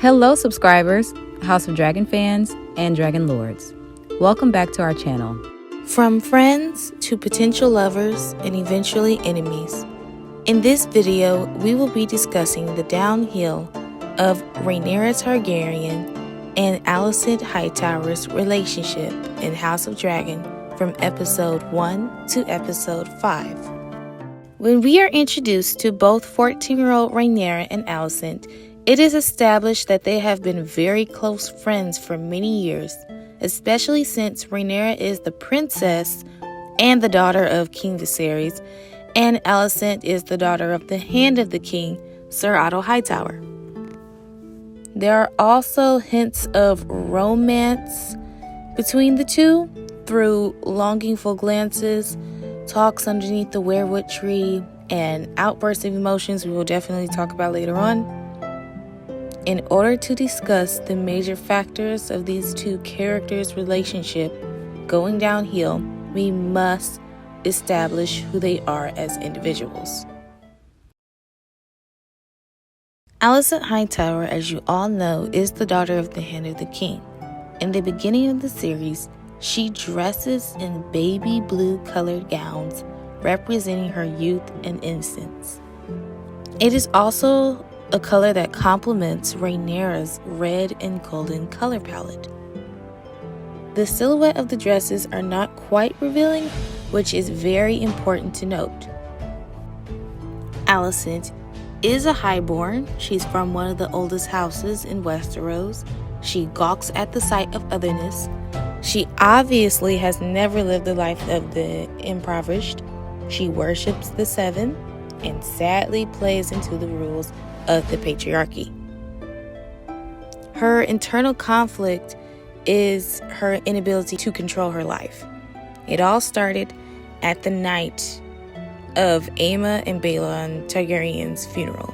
Hello subscribers, House of Dragon fans, and Dragon Lords. Welcome back to our channel. From friends to potential lovers and eventually enemies. In this video, we will be discussing the downhill of Rhaenyra Targaryen and Alicent Hightower's relationship in House of Dragon from episode 1 to episode 5. When we are introduced to both 14-year-old Rhaenyra and Alicent, it is established that they have been very close friends for many years, especially since Rhaenyra is the princess and the daughter of King Viserys, and Alicent is the daughter of the Hand of the King, Sir Otto Hightower. There are also hints of romance between the two through longingful glances, talks underneath the weirwood tree, and outbursts of emotions we will definitely talk about later on. In order to discuss the major factors of these two characters' relationship going downhill, we must establish who they are as individuals. Alicent Hightower, as you all know, is the daughter of the Hand of the King. In the beginning of the series, she dresses in baby blue colored gowns, representing her youth and innocence. It is also a color that complements Rhaenyra's red and golden color palette. The silhouette of the dresses are not quite revealing, which is very important to note. Alicent is a highborn. She's from one of the oldest houses in Westeros. She gawks at the sight of otherness. She obviously has never lived the life of the impoverished. She worships the Seven and sadly plays into the rules of the patriarchy. Her internal conflict is her inability to control her life. It all started at the night of Aemma and Balon Targaryen's funeral.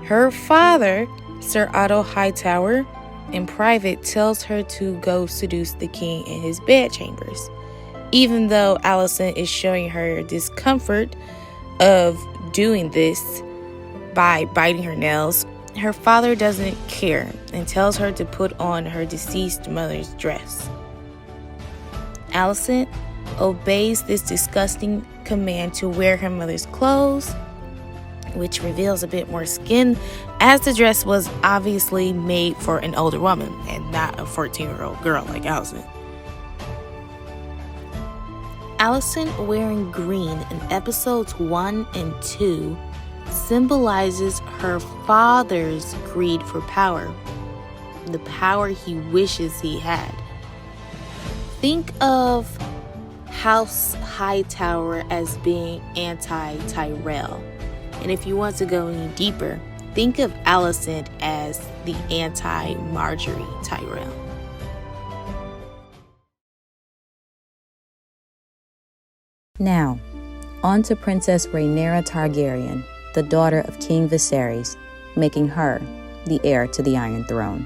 Her father, Sir Otto Hightower, in private tells her to go seduce the king in his bedchambers. Even though Alicent is showing her discomfort of doing this by biting her nails, her father doesn't care and tells her to put on her deceased mother's dress. Alicent obeys this disgusting command to wear her mother's clothes, which reveals a bit more skin, as the dress was obviously made for an older woman and not a 14-year-old girl like Alicent. Alicent wearing green in episodes 1 and 2 symbolizes her father's greed for power, the power he wishes he had. Think of House Hightower as being anti-Tyrell. And if you want to go any deeper, think of Alicent as the anti-Marjorie Tyrell. Now, on to Princess Rhaenyra Targaryen, the daughter of King Viserys, making her the heir to the Iron Throne.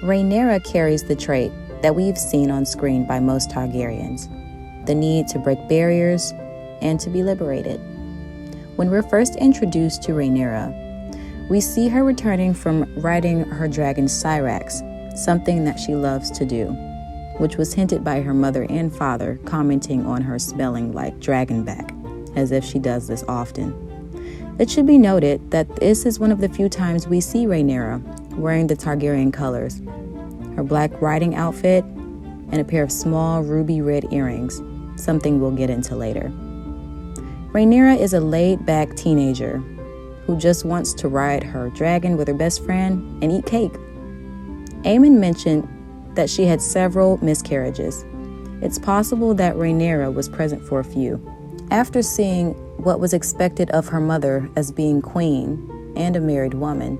Rhaenyra carries the trait that we've seen on screen by most Targaryens, the need to break barriers and to be liberated. When we're first introduced to Rhaenyra, we see her returning from riding her dragon Syrax, something that she loves to do, which was hinted by her mother and father commenting on her smelling like dragonback, as if she does this often. It should be noted that this is one of the few times we see Rhaenyra wearing the Targaryen colors, her black riding outfit, and a pair of small ruby red earrings, something we'll get into later. Rhaenyra is a laid-back teenager who just wants to ride her dragon with her best friend and eat cake. Aemon mentioned that she had several miscarriages. It's possible that Rhaenyra was present for a few. After seeing what was expected of her mother as being queen and a married woman,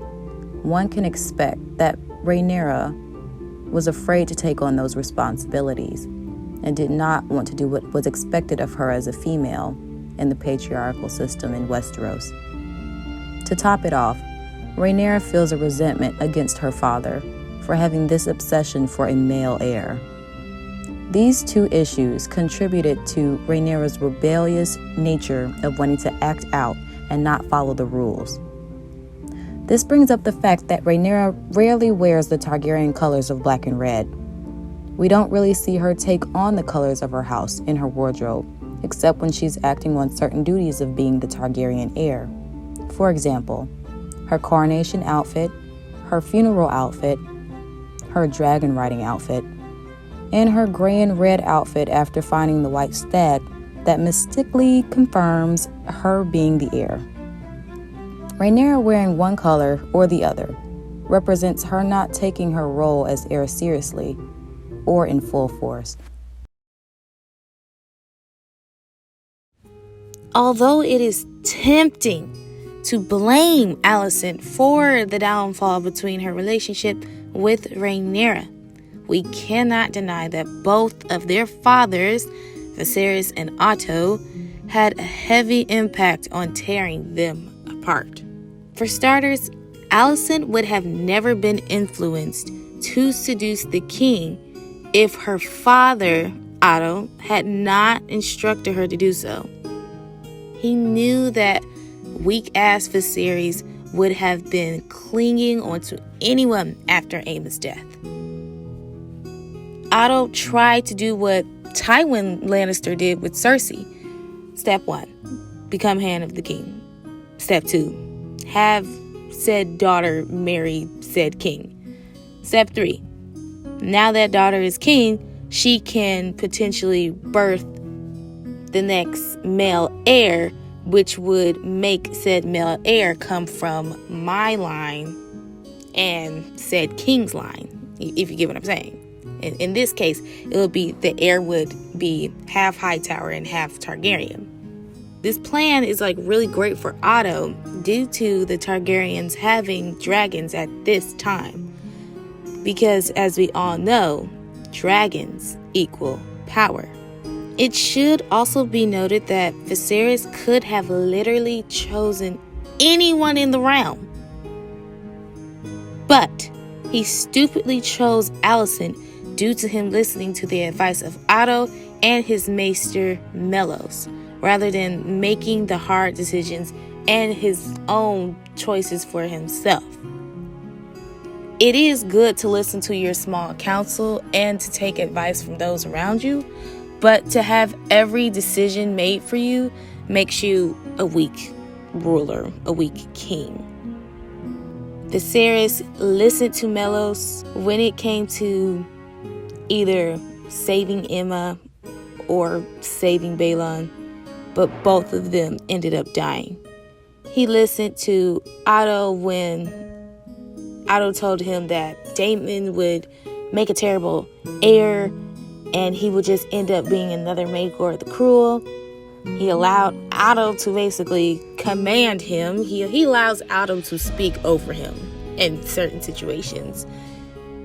one can expect that Rhaenyra was afraid to take on those responsibilities and did not want to do what was expected of her as a female in the patriarchal system in Westeros. To top it off, Rhaenyra feels a resentment against her father for having this obsession for a male heir. These two issues contributed to Rhaenyra's rebellious nature of wanting to act out and not follow the rules. This brings up the fact that Rhaenyra rarely wears the Targaryen colors of black and red. We don't really see her take on the colors of her house in her wardrobe, except when she's acting on certain duties of being the Targaryen heir. For example, her coronation outfit, her funeral outfit, her dragon riding outfit, and her gray and red outfit after finding the white stag that mystically confirms her being the heir. Rhaenyra wearing one color or the other represents her not taking her role as heir seriously or in full force. Although it is tempting to blame Alicent for the downfall between her relationship with Rhaenyra, we cannot deny that both of their fathers, Viserys and Otto, had a heavy impact on tearing them apart. For starters, Alicent would have never been influenced to seduce the king if her father, Otto, had not instructed her to do so. He knew that weak-ass Viserys would have been clinging onto anyone after Aemma's death. Otto tried to do what Tywin Lannister did with Cersei. Step 1, become hand of the king. Step 2, have said daughter marry said king. Step 3, now that daughter is king, she can potentially birth the next male heir, which would make said male heir come from my line and said king's line, if you get what I'm saying. In this case, it would be the heir would be half Hightower and half Targaryen. This plan is really great for Otto due to the Targaryens having dragons at this time. Because as we all know, dragons equal power. It should also be noted that Viserys could have literally chosen anyone in the realm. But he stupidly chose Alicent due to him listening to the advice of Otto and his maester Mellos, rather than making the hard decisions and his own choices for himself. It is good to listen to your small counsel and to take advice from those around you, but to have every decision made for you makes you a weak ruler, a weak king. Viserys listened to Mellos when it came to either saving Aemma or saving Balon, but both of them ended up dying. He listened to Otto when Otto told him that Daemon would make a terrible heir and he would just end up being another Maegor the Cruel. He allowed Otto to basically command him. He allows Otto to speak over him in certain situations,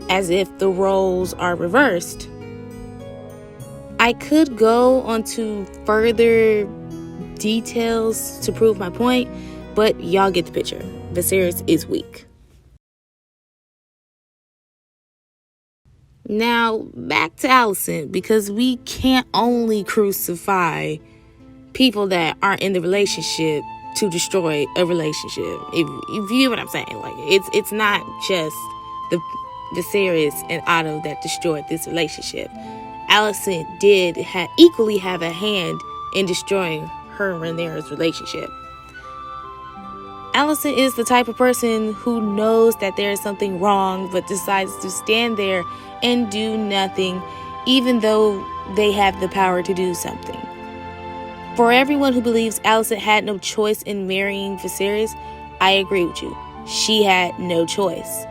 as if the roles are reversed. I could go onto further details to prove my point, but y'all get the picture. Viserys is weak. Now, back to Alicent, because we can't only crucify people that aren't in the relationship to destroy a relationship. If you get what I'm saying, it's not just the Viserys and Otto that destroyed this relationship. Alicent did equally have a hand in destroying her and Rhaenyra's relationship. Alicent is the type of person who knows that there is something wrong, but decides to stand there and do nothing, even though they have the power to do something. For everyone who believes Alicent had no choice in marrying Viserys, I agree with you. She had no choice.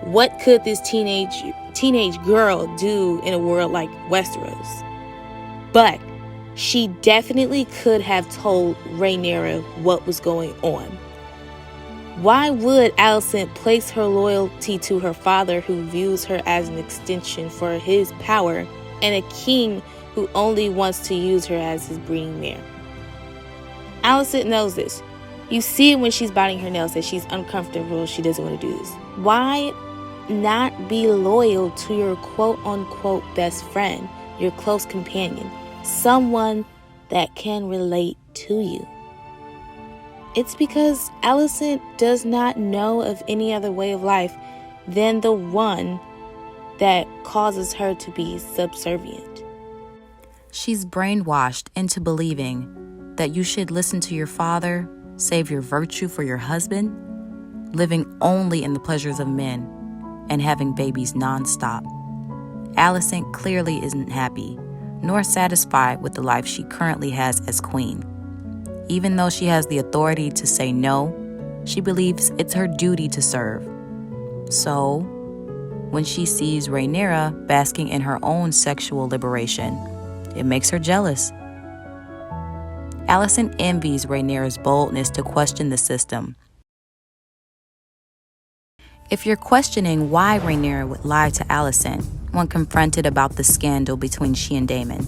What could this teenage girl do in a world like Westeros? But she definitely could have told Rhaenyra what was going on. Why would Alicent place her loyalty to her father, who views her as an extension for his power, and a king who only wants to use her as his breeding mare? Alicent knows this. You see it when she's biting her nails that she's uncomfortable, she doesn't want to do this. Why not be loyal to your quote-unquote best friend, your close companion, someone that can relate to you? It's because Alicent does not know of any other way of life than the one that causes her to be subservient. She's brainwashed into believing that you should listen to your father, save your virtue for your husband, living only in the pleasures of men, and having babies nonstop. Alicent clearly isn't happy, nor satisfied with the life she currently has as queen. Even though she has the authority to say no, she believes it's her duty to serve. So, when she sees Rhaenyra basking in her own sexual liberation, it makes her jealous. Alicent envies Rhaenyra's boldness to question the system. If you're questioning why Rhaenyra would lie to Alicent when confronted about the scandal between she and Daemon,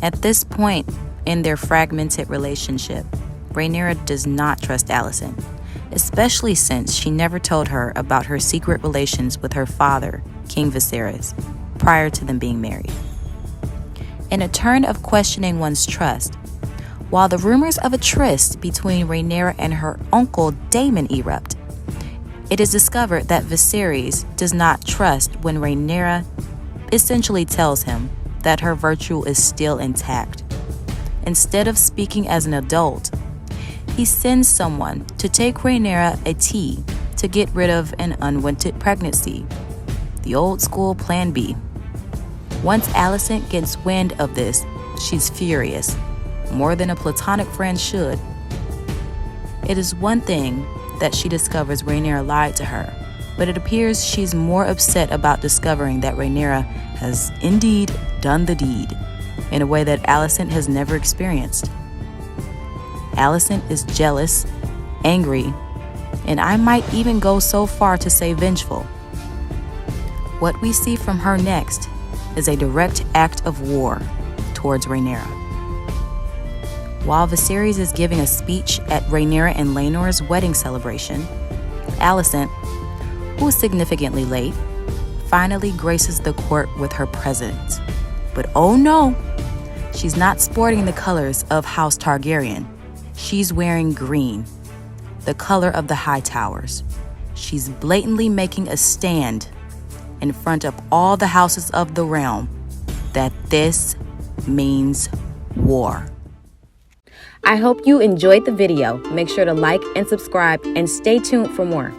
at this point in their fragmented relationship, Rhaenyra does not trust Alicent, especially since she never told her about her secret relations with her father, King Viserys, prior to them being married. In a turn of questioning one's trust, while the rumors of a tryst between Rhaenyra and her uncle Daemon erupt, it is discovered that Viserys does not trust when Rhaenyra essentially tells him that her virtue is still intact. Instead of speaking as an adult, he sends someone to take Rhaenyra a tea to get rid of an unwanted pregnancy. The old school plan B. Once Alicent gets wind of this, she's furious, more than a platonic friend should. It is one thing that she discovers Rhaenyra lied to her, but it appears she's more upset about discovering that Rhaenyra has indeed done the deed in a way that Alicent has never experienced. Alicent is jealous, angry, and I might even go so far to say vengeful. What we see from her next is a direct act of war towards Rhaenyra. While Viserys is giving a speech at Rhaenyra and Laenor's wedding celebration, Alicent, who is significantly late, finally graces the court with her presence. But oh no, she's not sporting the colors of House Targaryen. She's wearing green, the color of the Hightowers. She's blatantly making a stand in front of all the houses of the realm that this means war. I hope you enjoyed the video. Make sure to like and subscribe and stay tuned for more.